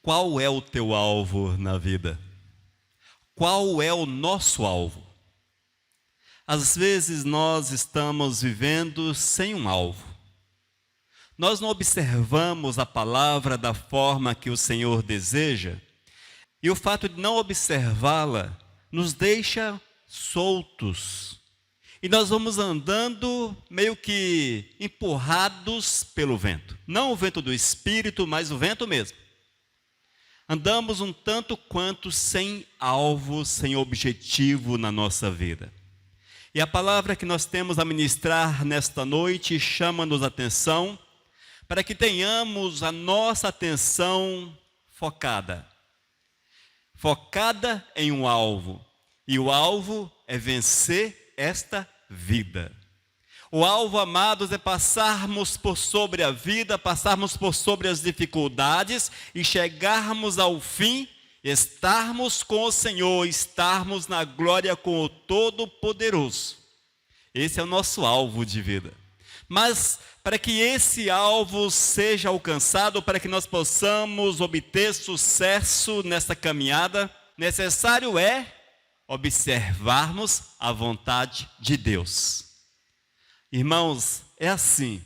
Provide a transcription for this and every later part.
Qual é o teu alvo na vida? Qual é o nosso alvo? Às vezes nós estamos vivendo sem um alvo. Nós não observamos a palavra da forma que o Senhor deseja, e o fato de não observá-la nos deixa soltos. E nós vamos andando meio que empurrados pelo vento. Não o vento do Espírito, mas o vento mesmo. Andamos um tanto quanto sem alvo, sem objetivo na nossa vida. E a palavra que nós temos a ministrar nesta noite chama-nos a atenção para que tenhamos a nossa atenção focada. Focada em um alvo. E o alvo é vencer esta vida. O alvo, amados, é passarmos por sobre a vida, passarmos por sobre as dificuldades e chegarmos ao fim, estarmos com o Senhor, estarmos na glória com o Todo-Poderoso. Esse é o nosso alvo de vida. Mas para que esse alvo seja alcançado, para que nós possamos obter sucesso nessa caminhada, necessário é observarmos a vontade de Deus. Irmãos, é assim.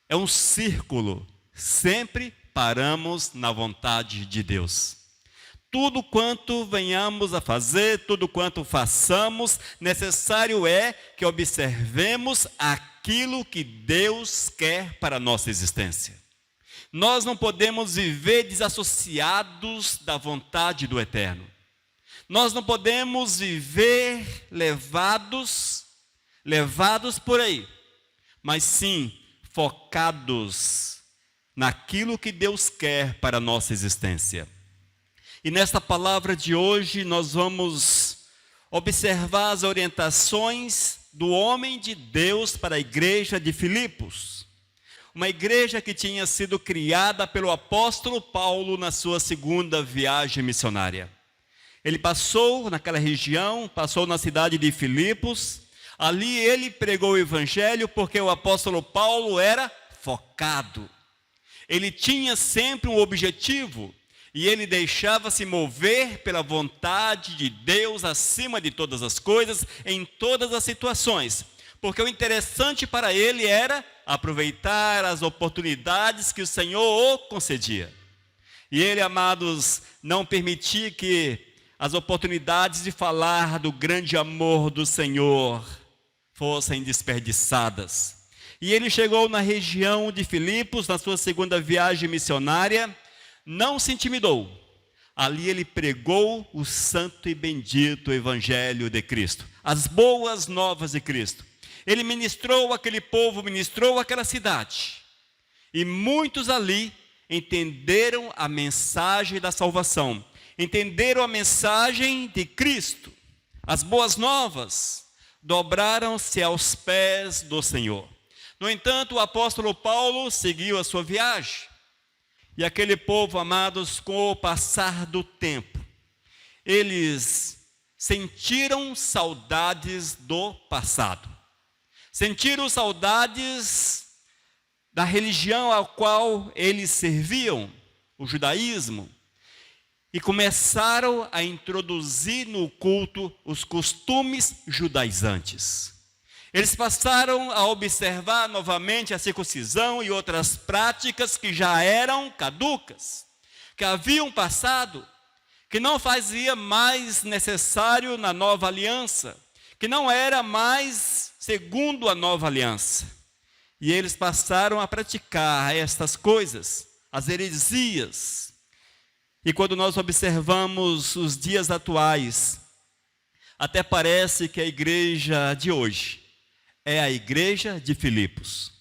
É um círculo. Sempre paramos na vontade de Deus. Tudo quanto venhamos a fazer, tudo quanto façamos, necessário é que observemos aquilo que Deus quer para a nossa existência. Nós não podemos viver desassociados da vontade do Eterno. Nós não podemos viver levados por aí, mas sim focados naquilo que Deus quer para a nossa existência. E nesta palavra de hoje nós vamos observar as orientações do homem de Deus para a igreja de Filipos. Uma igreja que tinha sido criada pelo apóstolo Paulo na sua segunda viagem missionária. Ele passou naquela região, passou na cidade de Filipos. Ali ele pregou o evangelho porque o apóstolo Paulo era focado. Ele tinha sempre um objetivo e ele deixava-se mover pela vontade de Deus acima de todas as coisas, em todas as situações. Porque o interessante para ele era aproveitar as oportunidades que o Senhor o concedia. E ele, amados, não permitia que as oportunidades de falar do grande amor do Senhor fossem desperdiçadas. E ele chegou na região de Filipos, na sua segunda viagem missionária, não se intimidou. Ali ele pregou o santo e bendito Evangelho de Cristo, as boas novas de Cristo. Ele ministrou aquele povo, ministrou aquela cidade. E muitos ali entenderam a mensagem da salvação. Entenderam a mensagem de Cristo. As boas novas dobraram-se aos pés do Senhor. No entanto, o apóstolo Paulo seguiu a sua viagem. E aquele povo, amados, com o passar do tempo, eles sentiram saudades do passado. Sentiram saudades da religião a qual eles serviam, o judaísmo. E começaram a introduzir no culto os costumes judaizantes. Eles passaram a observar novamente a circuncisão e outras práticas que já eram caducas, que haviam passado, que não fazia mais necessário na nova aliança, que não era mais segundo a nova aliança. E eles passaram a praticar estas coisas, as heresias. E quando nós observamos os dias atuais, até parece que a igreja de hoje é a igreja de Filipos.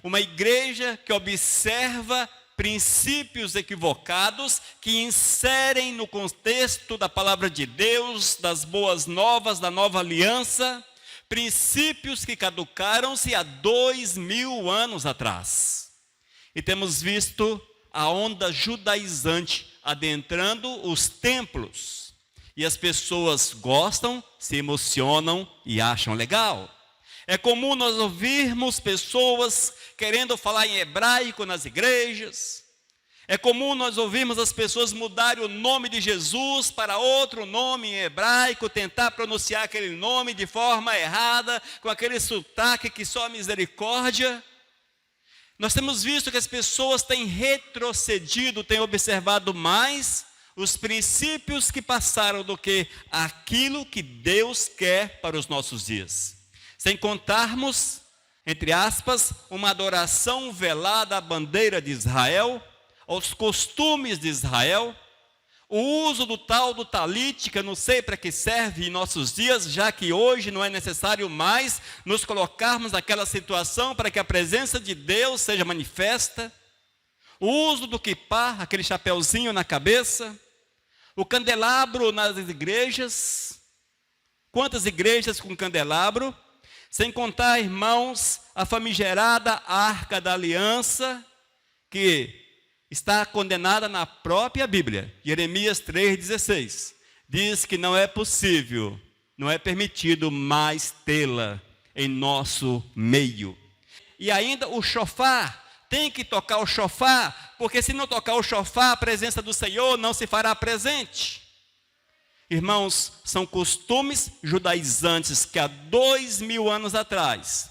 Uma igreja que observa princípios equivocados, que inserem no contexto da palavra de Deus, das boas novas, da nova aliança, princípios que caducaram-se há 2000 anos atrás. E temos visto a onda judaizante adentrando os templos. E as pessoas gostam, se emocionam e acham legal. É comum nós ouvirmos pessoas querendo falar em hebraico nas igrejas. É comum nós ouvirmos as pessoas mudarem o nome de Jesus para outro nome em hebraico, tentar pronunciar aquele nome de forma errada, com aquele sotaque que só a misericórdia. Nós temos visto que as pessoas têm retrocedido, têm observado mais os princípios que passaram do que aquilo que Deus quer para os nossos dias. Sem contarmos, entre aspas, uma adoração velada à bandeira de Israel, aos costumes de Israel, o uso do tal do talite, que eu não sei para que serve em nossos dias, já que hoje não é necessário mais nos colocarmos naquela situação para que a presença de Deus seja manifesta, o uso do quipá, aquele chapeuzinho na cabeça, o candelabro nas igrejas, quantas igrejas com candelabro, sem contar, irmãos, a famigerada Arca da Aliança, que está condenada na própria Bíblia. Jeremias 3,16 diz que não é possível, não é permitido mais tê-la em nosso meio. E ainda o chofar, tem que tocar o chofar, porque se não tocar o chofar, a presença do Senhor não se fará presente. Irmãos, são costumes judaizantes que há 2000 anos atrás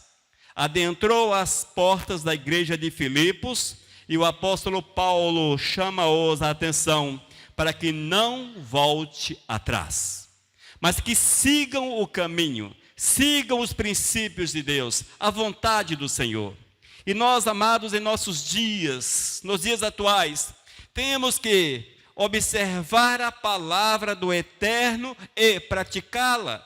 adentrou as portas da igreja de Filipos, e o apóstolo Paulo chama-os a atenção para que não volte atrás, mas que sigam o caminho, sigam os princípios de Deus, a vontade do Senhor. E nós, amados, em nossos dias, nos dias atuais, temos que observar a palavra do Eterno e praticá-la.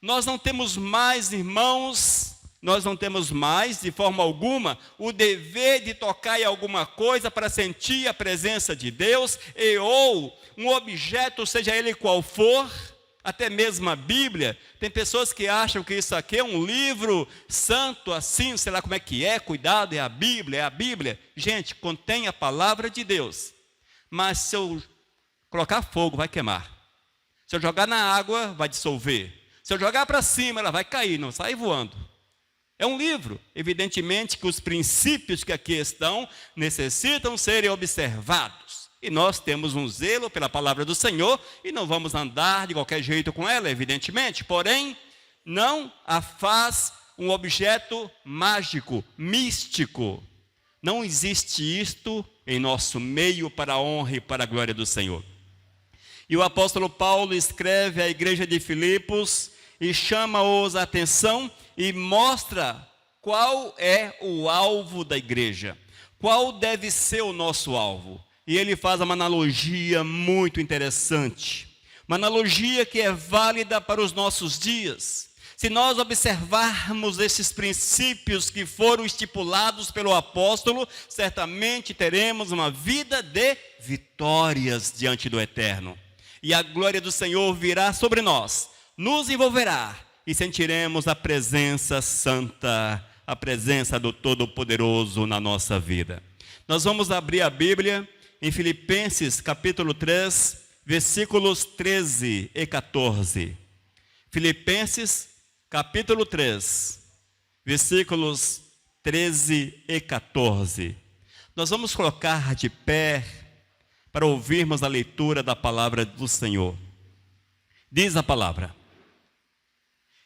Nós não temos mais, irmãos, nós não temos mais, de forma alguma, o dever de tocar em alguma coisa para sentir a presença de Deus, ou um objeto, seja ele qual for, até mesmo a Bíblia. Tem pessoas que acham que isso aqui é um livro santo, assim, sei lá como é que é, cuidado, é a Bíblia, é a Bíblia. Gente, contém a palavra de Deus, mas se eu colocar fogo, vai queimar. Se eu jogar na água, vai dissolver. Se eu jogar para cima, ela vai cair, não sai voando. É um livro, evidentemente que os princípios que aqui estão necessitam serem observados. E nós temos um zelo pela palavra do Senhor e não vamos andar de qualquer jeito com ela, evidentemente. Porém, não a faz um objeto mágico, místico. Não existe isto em nosso meio para a honra e para a glória do Senhor. E o apóstolo Paulo escreve à igreja de Filipos e chama-os a atenção e mostra qual é o alvo da igreja, qual deve ser o nosso alvo. E ele faz uma analogia muito interessante, uma analogia que é válida para os nossos dias. Se nós observarmos esses princípios que foram estipulados pelo apóstolo, certamente teremos uma vida de vitórias diante do Eterno. E a glória do Senhor virá sobre nós, nos envolverá e sentiremos a presença santa, a presença do Todo-Poderoso na nossa vida. Nós vamos abrir a Bíblia em Filipenses capítulo 3, versículos 13 e 14. Filipenses capítulo 3, versículos 13 e 14. Nós vamos colocar de pé para ouvirmos a leitura da palavra do Senhor. Diz a palavra: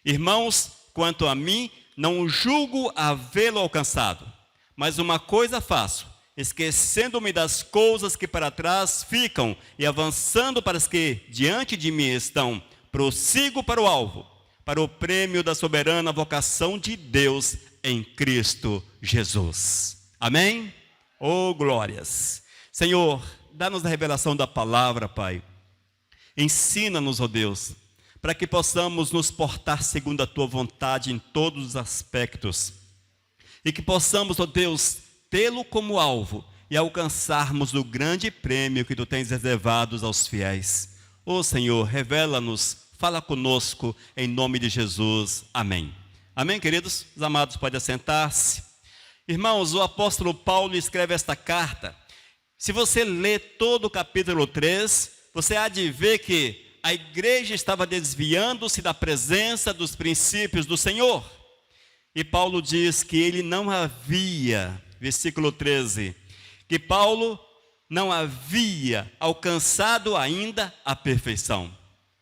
Irmãos, quanto a mim, não julgo havê-lo alcançado, mas uma coisa faço, esquecendo-me das coisas que para trás ficam e avançando para as que diante de mim estão, prossigo para o alvo, para o prêmio da soberana vocação de Deus em Cristo Jesus. Amém? Oh, glórias! Senhor, dá-nos a revelação da palavra, Pai. Ensina-nos, ó Deus, para que possamos nos portar segundo a Tua vontade em todos os aspectos. E que possamos, ó Deus, tê-lo como alvo e alcançarmos o grande prêmio que Tu tens reservado aos fiéis. Ó Senhor, revela-nos, fala conosco, em nome de Jesus. Amém. Amém, queridos? Os amados podem assentar-se. Irmãos, o apóstolo Paulo escreve esta carta. Se você ler todo o capítulo 3, você há de ver que a igreja estava desviando-se da presença dos princípios do Senhor. E Paulo diz que ele não havia, versículo 13, que Paulo não havia alcançado ainda a perfeição.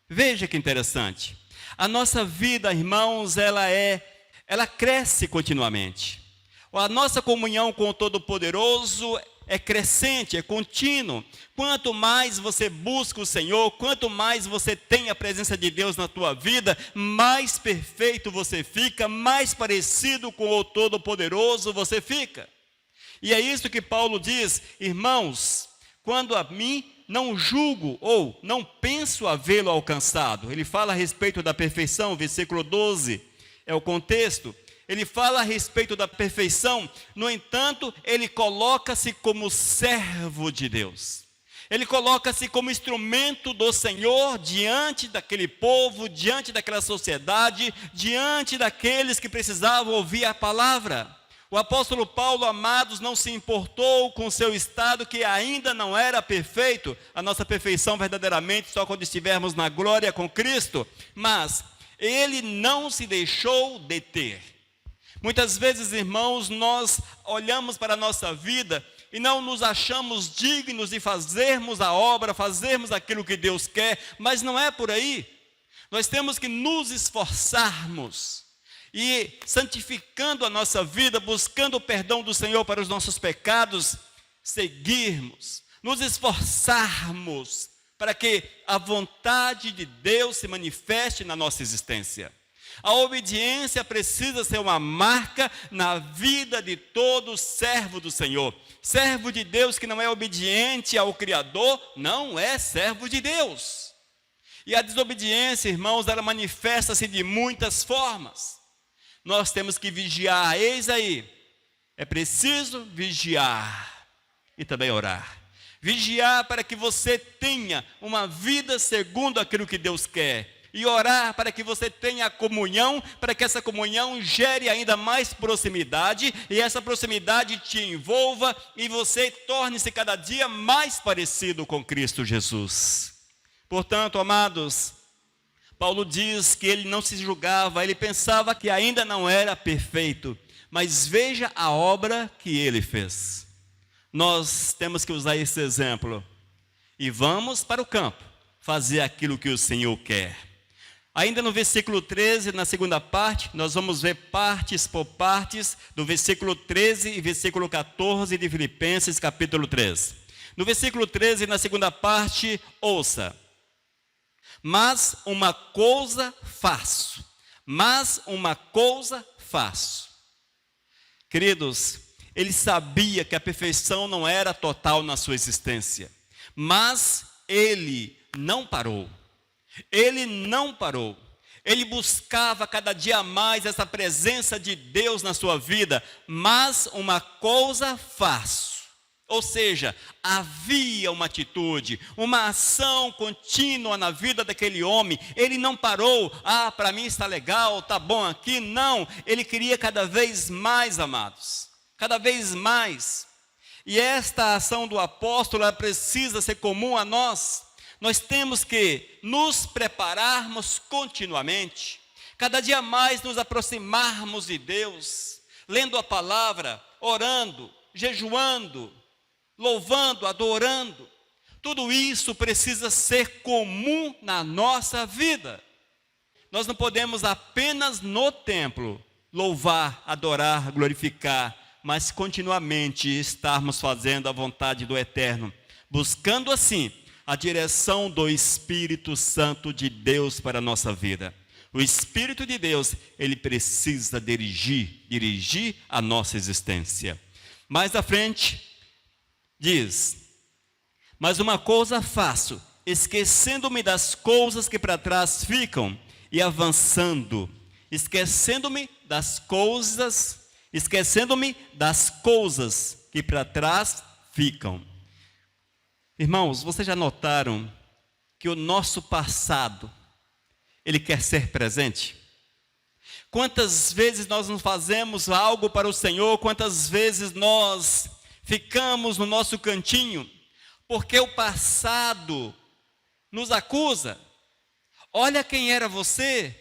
Veja que interessante. A nossa vida, irmãos, ela cresce continuamente. A nossa comunhão com o Todo-Poderoso é crescente, é contínuo. Quanto mais você busca o Senhor, quanto mais você tem a presença de Deus na tua vida, mais perfeito você fica, mais parecido com o Todo-Poderoso você fica. E é isso que Paulo diz: irmãos, quando a mim não julgo ou não penso havê-lo alcançado. Ele fala a respeito da perfeição, versículo 12, é o contexto. Ele fala a respeito da perfeição, no entanto, ele coloca-se como servo de Deus. Ele coloca-se como instrumento do Senhor diante daquele povo, diante daquela sociedade, diante daqueles que precisavam ouvir a palavra. O apóstolo Paulo, amados, não se importou com o seu estado, que ainda não era perfeito. A nossa perfeição verdadeiramente só quando estivermos na glória com Cristo. Mas ele não se deixou deter. Muitas vezes, irmãos, nós olhamos para a nossa vida e não nos achamos dignos de fazermos a obra, fazermos aquilo que Deus quer, mas não é por aí. Nós temos que nos esforçarmos e, santificando a nossa vida, buscando o perdão do Senhor para os nossos pecados, seguirmos, nos esforçarmos para que a vontade de Deus se manifeste na nossa existência. A obediência precisa ser uma marca na vida de todo servo do Senhor. Servo de Deus que não é obediente ao Criador, não é servo de Deus. E a desobediência, irmãos, ela manifesta-se de muitas formas. Nós temos que vigiar, eis aí, é preciso vigiar e também orar. Vigiar para que você tenha uma vida segundo aquilo que Deus quer. E orar para que você tenha comunhão, para que essa comunhão gere ainda mais proximidade, e essa proximidade te envolva, e você torne-se cada dia mais parecido com Cristo Jesus. Portanto, amados, Paulo diz que ele não se julgava, ele pensava que ainda não era perfeito, mas veja a obra que ele fez. Nós temos que usar esse exemplo, e vamos para o campo, fazer aquilo que o Senhor quer. Ainda no versículo 13, na segunda parte, nós vamos ver partes por partes, do versículo 13 e versículo 14 de Filipenses, capítulo 3. No versículo 13, na segunda parte, ouça. Mas uma coisa faço. Queridos, ele sabia que a perfeição não era total na sua existência, mas ele não parou. Ele buscava cada dia mais essa presença de Deus na sua vida. Mas uma coisa faço. Ou seja, havia uma atitude, uma ação contínua na vida daquele homem. Ele não parou, para mim está legal, está bom aqui. Não, ele queria cada vez mais, amados. Cada vez mais. E esta ação do apóstolo, ela precisa ser comum a nós. Nós temos que nos prepararmos continuamente, cada dia mais nos aproximarmos de Deus, lendo a palavra, orando, jejuando, louvando, adorando. Tudo isso precisa ser comum na nossa vida. Nós não podemos apenas no templo louvar, adorar, glorificar, mas continuamente estarmos fazendo a vontade do Eterno, buscando assim a direção do Espírito Santo de Deus para a nossa vida. O Espírito de Deus, ele precisa dirigir a nossa existência. Mais à frente, diz: mas uma coisa faço, esquecendo-me das coisas que para trás ficam e avançando. Esquecendo-me das coisas que para trás ficam. Irmãos, vocês já notaram que o nosso passado, ele quer ser presente? Quantas vezes nós não fazemos algo para o Senhor, quantas vezes nós ficamos no nosso cantinho, porque o passado nos acusa. Olha quem era você,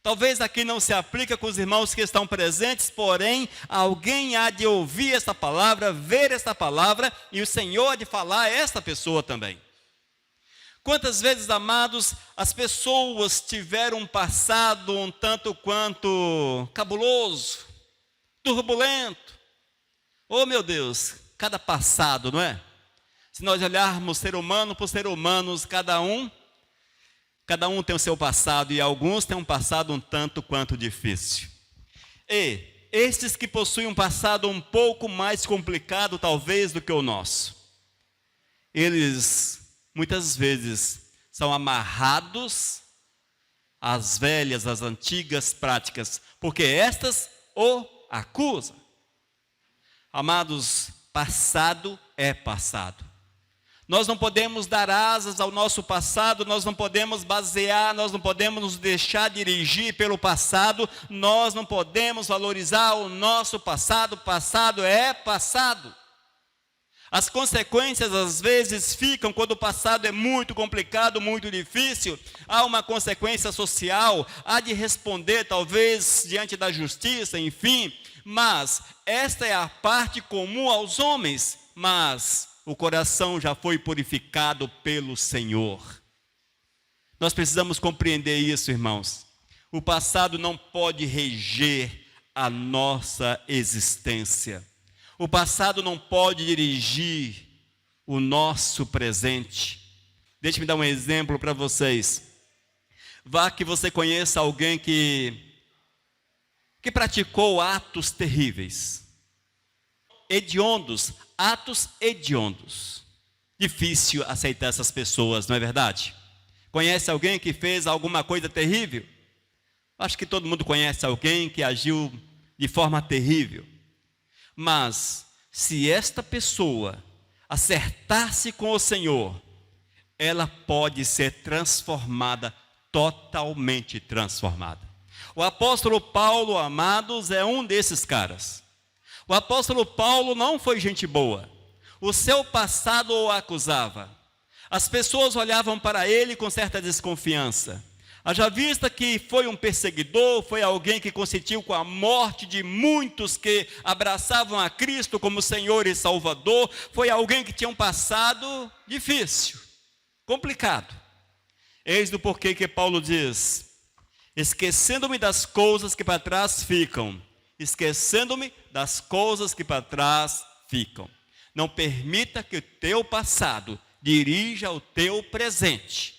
Talvez aqui não se aplica com os irmãos que estão presentes, porém, alguém há de ouvir esta palavra, ver esta palavra, e o Senhor há de falar a esta pessoa também. Quantas vezes, amados, as pessoas tiveram um passado um tanto quanto cabuloso, turbulento. Oh, meu Deus, cada passado, não é? Se nós olharmos ser humano por ser humanos, cada um tem o seu passado, e alguns têm um passado um tanto quanto difícil. E estes que possuem um passado um pouco mais complicado, talvez, do que o nosso, eles muitas vezes são amarrados às velhas, às antigas práticas, porque estas o acusam. Amados, passado é passado. Nós não podemos dar asas ao nosso passado, nós não podemos basear, nós não podemos nos deixar dirigir pelo passado, nós não podemos valorizar o nosso passado. Passado é passado. As consequências às vezes ficam quando o passado é muito complicado, muito difícil. Há uma consequência social, há de responder talvez diante da justiça, enfim. Mas esta é a parte comum aos homens, mas o coração já foi purificado pelo Senhor. Nós precisamos compreender isso, irmãos. O passado não pode reger a nossa existência. O passado não pode dirigir o nosso presente. Deixe-me dar um exemplo para vocês. Vá que você conheça alguém que praticou atos terríveis, hediondos, atos hediondos. Difícil aceitar essas pessoas, não é verdade? Conhece alguém que fez alguma coisa terrível? Acho que todo mundo conhece alguém que agiu de forma terrível. Mas, se esta pessoa acertar-se com o Senhor, ela pode ser transformada, totalmente transformada. O apóstolo Paulo, amados, é um desses caras. O apóstolo Paulo não foi gente boa. O seu passado o acusava. As pessoas olhavam para ele com certa desconfiança. Haja vista que foi um perseguidor, foi alguém que consentiu com a morte de muitos que abraçavam a Cristo como Senhor e Salvador. Foi alguém que tinha um passado difícil, complicado. Eis do porquê que Paulo diz: esquecendo-me das coisas que para trás ficam, esquecendo-me das coisas que para trás ficam. Não permita que o teu passado dirija o teu presente.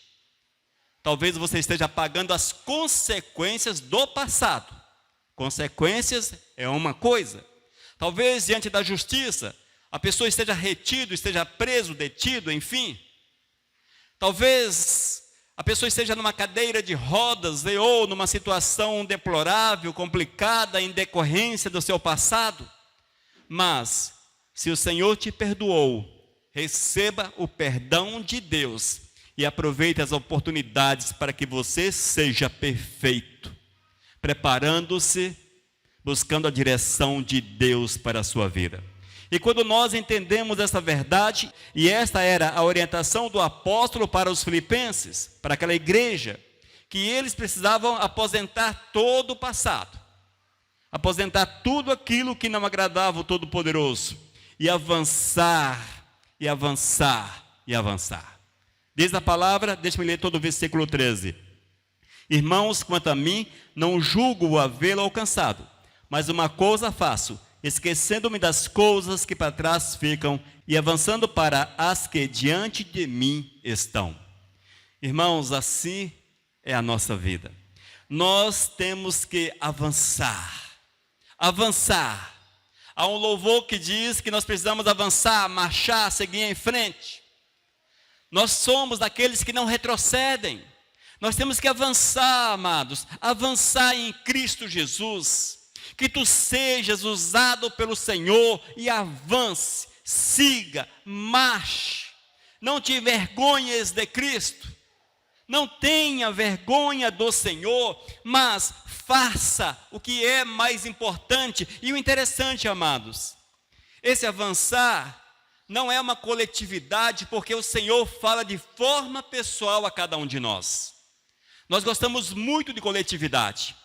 Talvez você esteja pagando as consequências do passado. Consequências é uma coisa. Talvez diante da justiça, a pessoa esteja retido, esteja preso, detido, enfim. Talvez a pessoa esteja numa cadeira de rodas ou numa situação deplorável, complicada, em decorrência do seu passado. Mas, se o Senhor te perdoou, receba o perdão de Deus e aproveite as oportunidades para que você seja perfeito, preparando-se, buscando a direção de Deus para a sua vida. E quando nós entendemos essa verdade, e esta era a orientação do apóstolo para os filipenses, para aquela igreja, que eles precisavam aposentar todo o passado, aposentar tudo aquilo que não agradava o Todo-Poderoso, e avançar, e avançar, e avançar. Diz a palavra, deixa-me ler todo o versículo 13. Irmãos, quanto a mim, não julgo havê-lo alcançado, mas uma coisa faço, esquecendo-me das coisas que para trás ficam e avançando para as que diante de mim estão. Irmãos, assim é a nossa vida. Nós temos que avançar. Avançar. Há um louvor que diz que nós precisamos avançar, marchar, seguir em frente. Nós somos daqueles que não retrocedem. Nós temos que avançar, amados, avançar em Cristo Jesus. Que tu sejas usado pelo Senhor e avance, siga, marche. Não te envergonhes de Cristo. Não tenha vergonha do Senhor, mas faça o que é mais importante. E o interessante, amados, esse avançar não é uma coletividade, porque o Senhor fala de forma pessoal a cada um de nós. Nós gostamos muito de coletividade.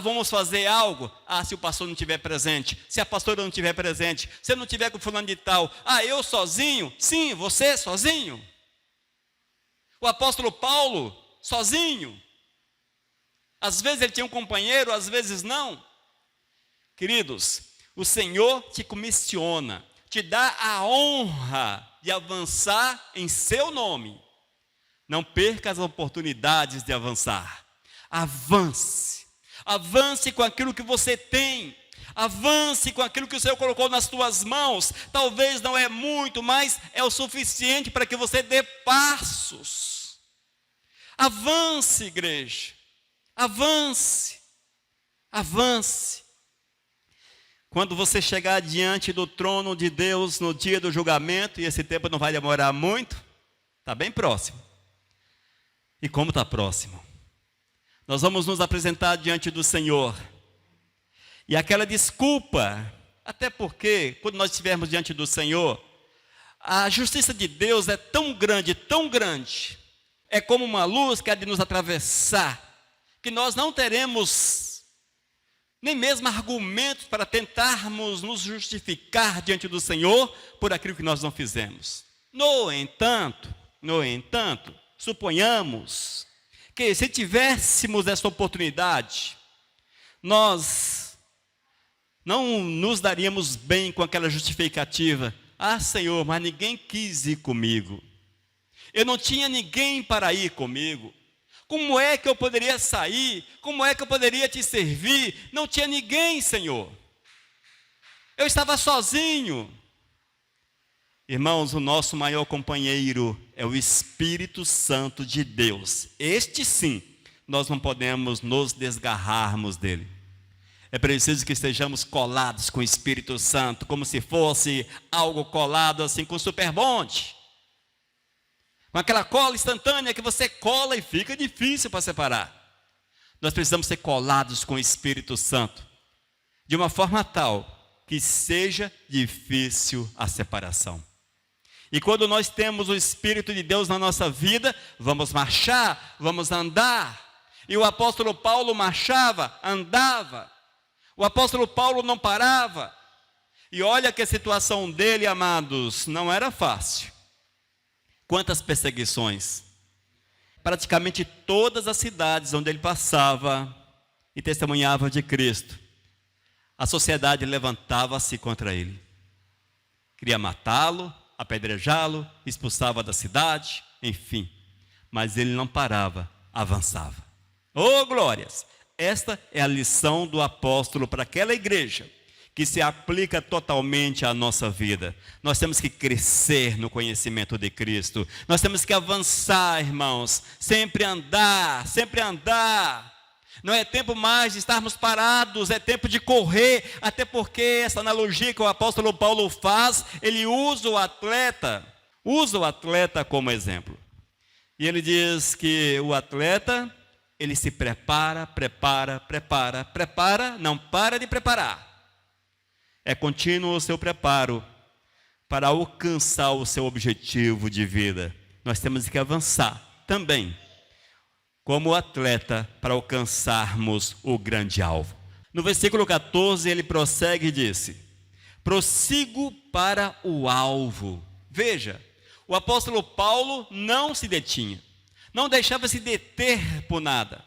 Vamos fazer algo. Se o pastor não estiver presente, se a pastora não estiver presente, se eu não estiver com fulano de tal. Eu sozinho? Sim, você sozinho. O apóstolo Paulo, sozinho. Às vezes ele tinha um companheiro, às vezes não. Queridos, o Senhor te comissiona, te dá a honra de avançar em seu nome. Não perca as oportunidades de avançar. Avance. Avance com aquilo que você tem. Avance com aquilo que o Senhor colocou nas tuas mãos. Talvez não é muito, mas é o suficiente para que você dê passos. Avance, igreja. Avance. Avance. Quando você chegar diante do trono de Deus no dia do julgamento, e esse tempo não vai demorar muito, está bem próximo. E como está próximo? Nós vamos nos apresentar diante do Senhor. E aquela desculpa, até porque, quando nós estivermos diante do Senhor, a justiça de Deus é tão grande, é como uma luz que há de nos atravessar, que nós não teremos nem mesmo argumentos para tentarmos nos justificar diante do Senhor por aquilo que nós não fizemos. No entanto, suponhamos que se tivéssemos essa oportunidade, nós não nos daríamos bem com aquela justificativa. Senhor, mas ninguém quis ir comigo. Eu não tinha ninguém para ir comigo. Como é que eu poderia sair? Como é que eu poderia te servir? Não tinha ninguém, Senhor. Eu estava sozinho. Irmãos, o nosso maior companheiro é o Espírito Santo de Deus. Este sim, nós não podemos nos desgarrarmos dele. É preciso que estejamos colados com o Espírito Santo, como se fosse algo colado assim com superbonde. Com aquela cola instantânea que você cola e fica difícil para separar. Nós precisamos ser colados com o Espírito Santo, de uma forma tal que seja difícil a separação. E quando nós temos o Espírito de Deus na nossa vida, vamos marchar, vamos andar. E o apóstolo Paulo marchava, andava. O apóstolo Paulo não parava. E olha que a situação dele, amados, não era fácil. Quantas perseguições. Praticamente todas as cidades onde ele passava e testemunhava de Cristo, a sociedade levantava-se contra ele. Queria matá-lo, apedrejá-lo, expulsava da cidade, enfim. Mas ele não parava, avançava. Oh, glórias! Esta é a lição do apóstolo para aquela igreja, que se aplica totalmente à nossa vida. Nós temos que crescer no conhecimento de Cristo. Nós temos que avançar, irmãos. Sempre andar, sempre andar. Não é tempo mais de estarmos parados, é tempo de correr, até porque essa analogia que o apóstolo Paulo faz, ele usa o atleta como exemplo. E ele diz que o atleta, ele se prepara, não para de preparar. É contínuo o seu preparo para alcançar o seu objetivo de vida. Nós temos que avançar também, como atleta, para alcançarmos o grande alvo. No versículo 14, ele prossegue e disse: prossigo para o alvo. Veja, o apóstolo Paulo não se detinha, não deixava se deter por nada.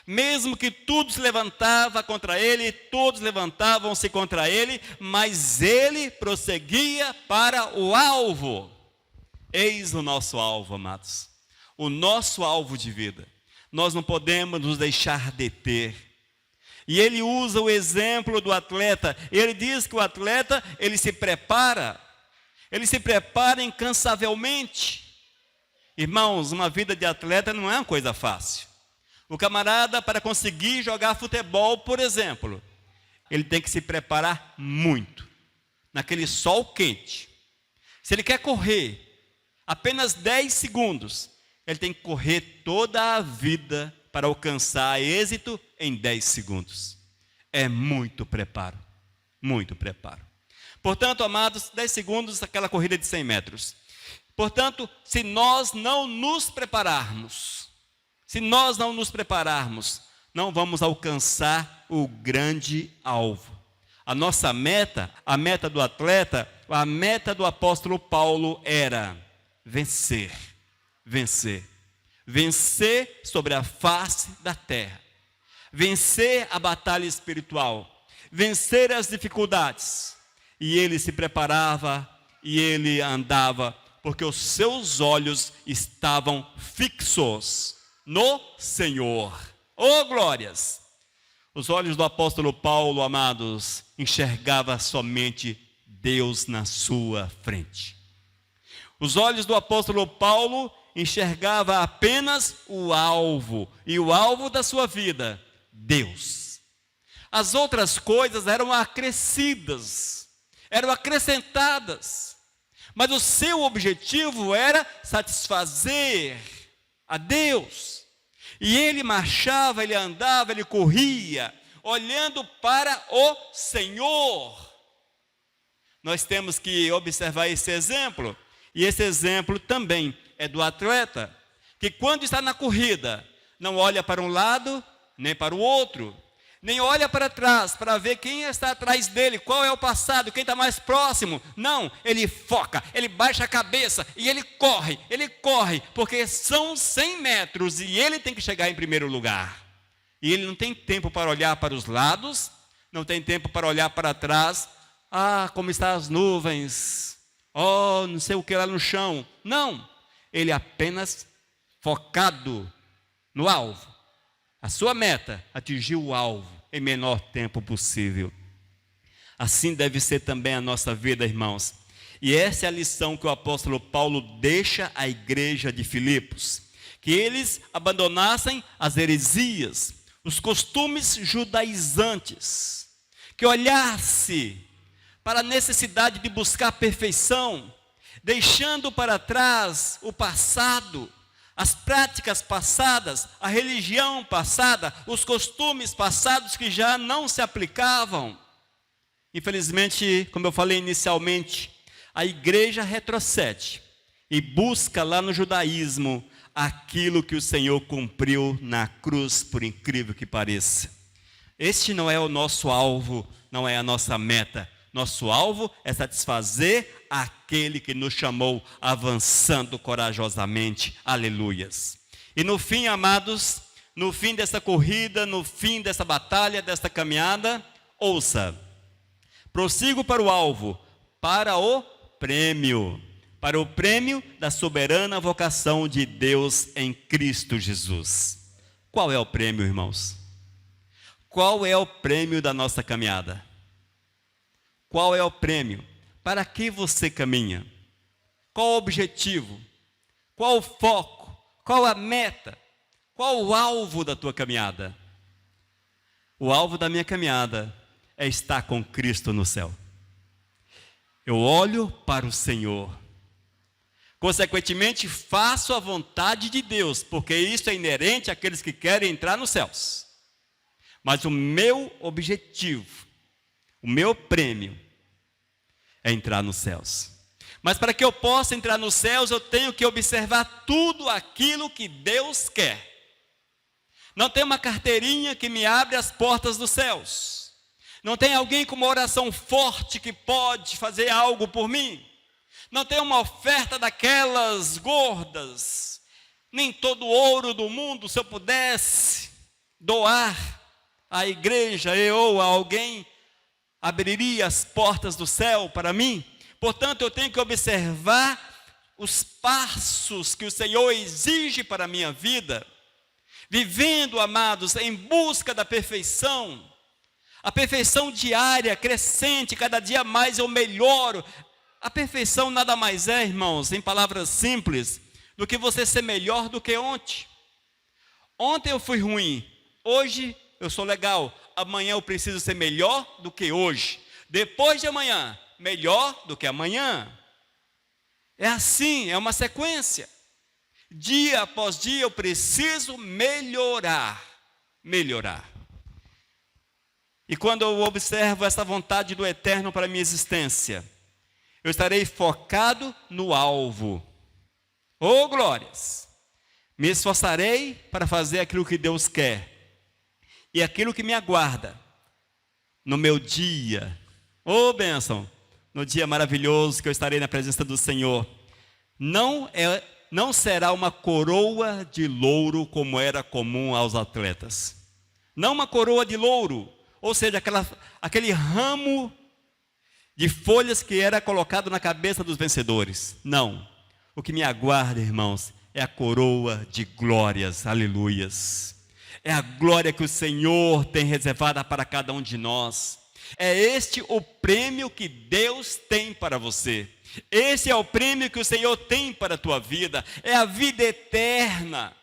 Mesmo que tudo se levantava contra ele, todos levantavam-se contra ele, mas ele prosseguia para o alvo. Eis o nosso alvo, amados. O nosso alvo de vida. Nós não podemos nos deixar deter. E ele usa o exemplo do atleta. Ele diz que o atleta, ele se prepara incansavelmente. Irmãos, uma vida de atleta não é uma coisa fácil. O camarada, para conseguir jogar futebol, por exemplo, ele tem que se preparar muito, naquele sol quente. Se ele quer correr apenas 10 segundos, ele tem que correr toda a vida para alcançar êxito em 10 segundos. É muito preparo, muito preparo. Portanto, amados, 10 segundos, aquela corrida de 100 metros. Portanto, se nós não nos prepararmos, Se nós não nos prepararmos, não vamos alcançar o grande alvo. A nossa meta, a meta do atleta, a meta do apóstolo Paulo era vencer. Vencer. Vencer sobre a face da terra. Vencer a batalha espiritual. Vencer as dificuldades. E ele se preparava e ele andava, porque os seus olhos estavam fixos no Senhor. Oh, glórias! Os olhos do apóstolo Paulo, amados, enxergava somente Deus na sua frente. Os olhos do apóstolo Paulo enxergava apenas o alvo, e o alvo da sua vida, Deus. As outras coisas eram acrescidas, eram acrescentadas, mas o seu objetivo era satisfazer a Deus. E ele marchava, ele andava, ele corria, olhando para o Senhor. Nós temos que observar esse exemplo, e esse exemplo também é do atleta, que quando está na corrida, não olha para um lado, nem para o outro, nem olha para trás, para ver quem está atrás dele, qual é o passado, quem está mais próximo. Não, ele foca, ele baixa a cabeça e ele corre, porque são 100 metros e ele tem que chegar em primeiro lugar. E ele não tem tempo para olhar para os lados, não tem tempo para olhar para trás. Ah, como estão as nuvens, oh, não sei o que lá no chão. Não, ele apenas focado no alvo. A sua meta, atingir o alvo em menor tempo possível. Assim deve ser também a nossa vida, irmãos. E essa é a lição que o apóstolo Paulo deixa à igreja de Filipos. Que eles abandonassem as heresias, os costumes judaizantes. Que olhasse para a necessidade de buscar perfeição, deixando para trás o passado, as práticas passadas, a religião passada, os costumes passados que já não se aplicavam. Infelizmente, como eu falei inicialmente, a igreja retrocede e busca lá no judaísmo aquilo que o Senhor cumpriu na cruz, por incrível que pareça. Este não é o nosso alvo, não é a nossa meta. Nosso alvo é satisfazer aquele que nos chamou, avançando corajosamente. Aleluias. E no fim, amados, no fim dessa corrida, no fim dessa batalha, desta caminhada, ouça. Prossigo para o alvo, para o prêmio da soberana vocação de Deus em Cristo Jesus. Qual é o prêmio, irmãos? Qual é o prêmio da nossa caminhada? Qual é o prêmio? Para que você caminha? Qual o objetivo? Qual o foco? Qual a meta? Qual o alvo da tua caminhada? O alvo da minha caminhada é estar com Cristo no céu. Eu olho para o Senhor. Consequentemente, faço a vontade de Deus, porque isso é inerente àqueles que querem entrar nos céus. Mas o meu objetivo, o meu prêmio é entrar nos céus. Mas para que eu possa entrar nos céus, eu tenho que observar tudo aquilo que Deus quer. Não tem uma carteirinha que me abre as portas dos céus. Não tem alguém com uma oração forte que pode fazer algo por mim. Não tem uma oferta daquelas gordas. Nem todo o ouro do mundo, se eu pudesse doar à igreja ou a alguém, abriria as portas do céu para mim. Portanto, eu tenho que observar os passos que o Senhor exige para a minha vida, vivendo, amados, em busca da perfeição, a perfeição diária, crescente, cada dia mais eu melhoro. A perfeição nada mais é, irmãos, em palavras simples, do que você ser melhor do que ontem. Ontem eu fui ruim, hoje eu sou legal, amanhã eu preciso ser melhor do que hoje. Depois de amanhã, melhor do que amanhã. É assim, é uma sequência. Dia após dia eu preciso melhorar. E quando eu observo essa vontade do Eterno para a minha existência, eu estarei focado no alvo. Oh, glórias! Me esforçarei para fazer aquilo que Deus quer e aquilo que me aguarda no meu dia. Ô bênção! No dia maravilhoso que eu estarei na presença do Senhor. Não será uma coroa de louro como era comum aos atletas. Não uma coroa de louro, ou seja, aquele ramo de folhas que era colocado na cabeça dos vencedores. Não. O que me aguarda, irmãos, é a coroa de glórias. Aleluias. É a glória que o Senhor tem reservada para cada um de nós. É este o prêmio que Deus tem para você. Esse é o prêmio que o Senhor tem para a tua vida. É a vida eterna.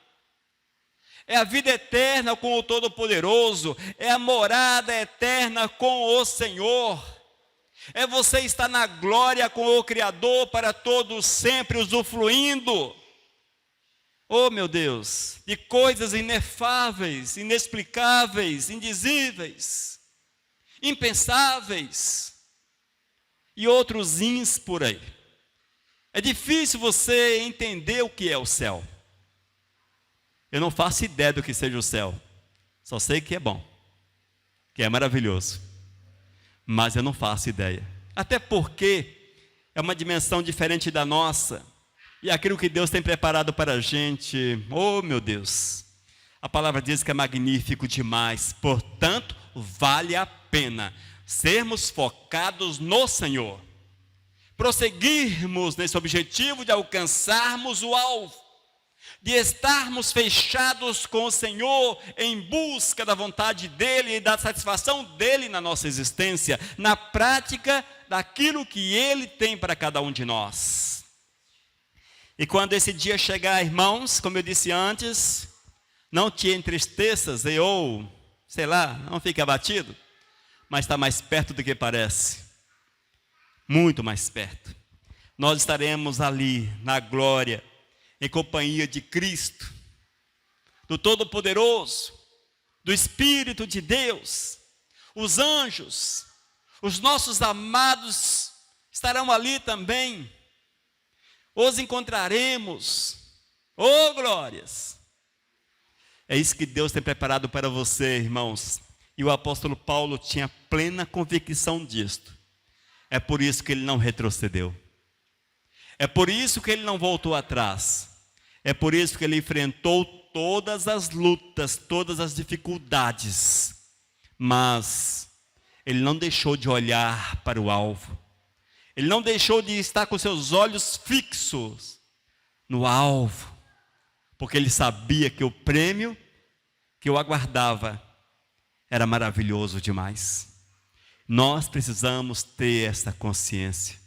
É a vida eterna com o Todo-Poderoso. É a morada eterna com o Senhor. É você estar na glória com o Criador para todos sempre usufruindo. Oh meu Deus, de coisas inefáveis, inexplicáveis, indizíveis, impensáveis e outros ins por aí. É difícil você entender o que é o céu. Eu não faço ideia do que seja o céu, só sei que é bom, que é maravilhoso, mas eu não faço ideia, até porque é uma dimensão diferente da nossa, e aquilo que Deus tem preparado para a gente, oh meu Deus, a palavra diz que é magnífico demais, portanto, vale a pena sermos focados no Senhor, prosseguirmos nesse objetivo de alcançarmos o alvo, de estarmos fechados com o Senhor em busca da vontade dEle e da satisfação dEle na nossa existência, na prática daquilo que Ele tem para cada um de nós. E quando esse dia chegar, irmãos, como eu disse antes, não te entristeças ou, sei lá, não fique abatido, mas está mais perto do que parece, muito mais perto. Nós estaremos ali na glória, em companhia de Cristo, do Todo-Poderoso, do Espírito de Deus. Os anjos, os nossos amados estarão ali também. Os encontraremos. Oh glórias! É isso que Deus tem preparado para você, irmãos. E o apóstolo Paulo tinha plena convicção disto. É por isso que ele não retrocedeu. É por isso que ele não voltou atrás. É por isso que ele enfrentou todas as lutas, todas as dificuldades. Mas ele não deixou de olhar para o alvo. Ele não deixou de estar com seus olhos fixos no alvo. Porque ele sabia que o prêmio que o aguardava era maravilhoso demais. Nós precisamos ter essa consciência.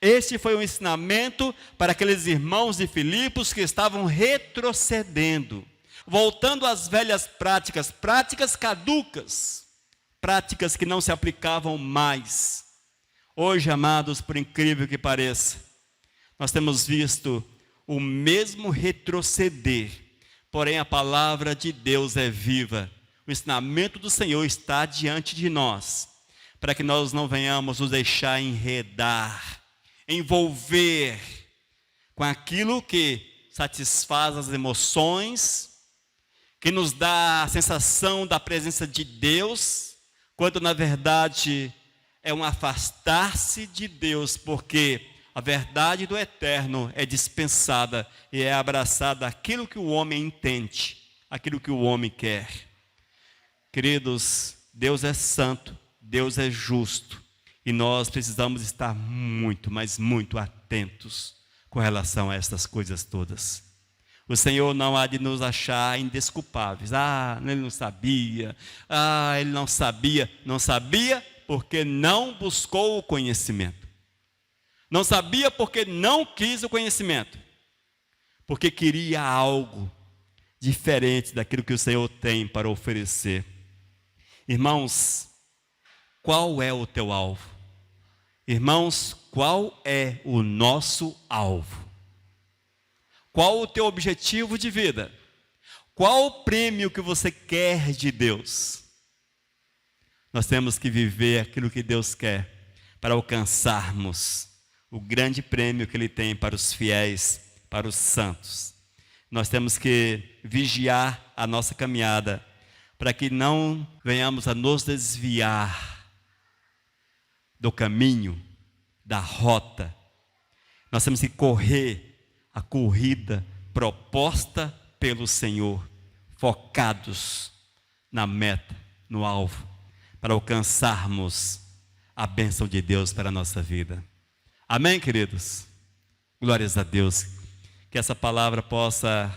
Este foi um ensinamento para aqueles irmãos de Filipos que estavam retrocedendo, voltando às velhas práticas, práticas caducas, práticas que não se aplicavam mais. Hoje, amados, por incrível que pareça, nós temos visto o mesmo retroceder, porém a palavra de Deus é viva. O ensinamento do Senhor está diante de nós, para que nós não venhamos nos deixar enredar, envolver com aquilo que satisfaz as emoções, que nos dá a sensação da presença de Deus, quando na verdade é um afastar-se de Deus, porque a verdade do eterno é dispensada e é abraçada aquilo que o homem entende, aquilo que o homem quer. Queridos, Deus é santo, Deus é justo, e nós precisamos estar muito, mas muito atentos com relação a estas coisas todas. O Senhor não há de nos achar indesculpáveis. Ele não sabia. Ele não sabia. Não sabia porque não buscou o conhecimento. Não sabia porque não quis o conhecimento. Porque queria algo diferente daquilo que o Senhor tem para oferecer. Irmãos, qual é o teu alvo? Irmãos, qual é o nosso alvo? Qual o teu objetivo de vida? Qual o prêmio que você quer de Deus? Nós temos que viver aquilo que Deus quer para alcançarmos o grande prêmio que Ele tem para os fiéis, para os santos. Nós temos que vigiar a nossa caminhada, para que não venhamos a nos desviar do caminho, da rota. Nós temos que correr a corrida proposta pelo Senhor, focados na meta, no alvo, para alcançarmos a bênção de Deus para a nossa vida. Amém, queridos? Glórias a Deus. Que essa palavra possa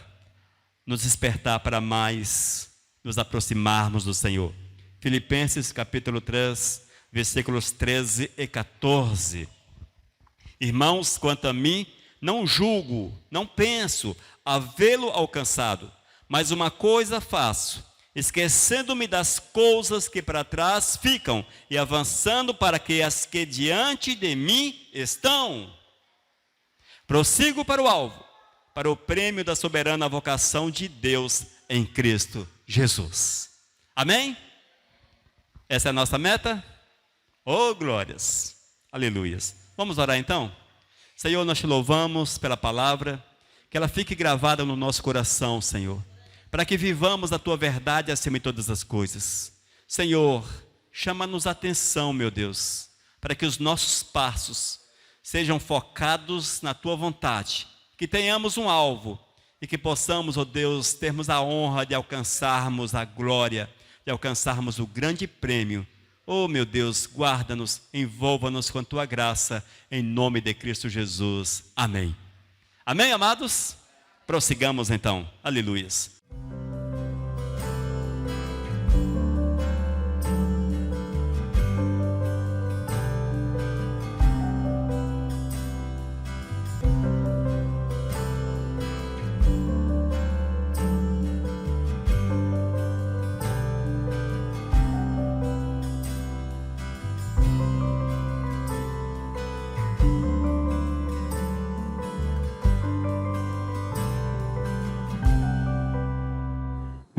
nos despertar para mais nos aproximarmos do Senhor. Filipenses capítulo 3, versículos 13 e 14. Irmãos, quanto a mim, não julgo, não penso havê-lo alcançado, mas uma coisa faço, esquecendo-me das coisas que para trás ficam e avançando para que as que diante de mim estão. Prossigo para o alvo, para o prêmio da soberana vocação de Deus em Cristo Jesus. Amém? Essa é a nossa meta? Oh, glórias! Aleluias! Vamos orar então? Senhor, nós te louvamos pela palavra, que ela fique gravada no nosso coração, Senhor, para que vivamos a tua verdade acima de todas as coisas. Senhor, chama-nos a atenção, meu Deus, para que os nossos passos sejam focados na tua vontade, que tenhamos um alvo e que possamos, ó Deus, termos a honra de alcançarmos a glória, de alcançarmos o grande prêmio. Oh, meu Deus, guarda-nos, envolva-nos com a tua graça, em nome de Cristo Jesus. Amém. Amém, amados? Prossigamos então. Aleluias.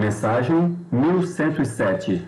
Mensagem 1107.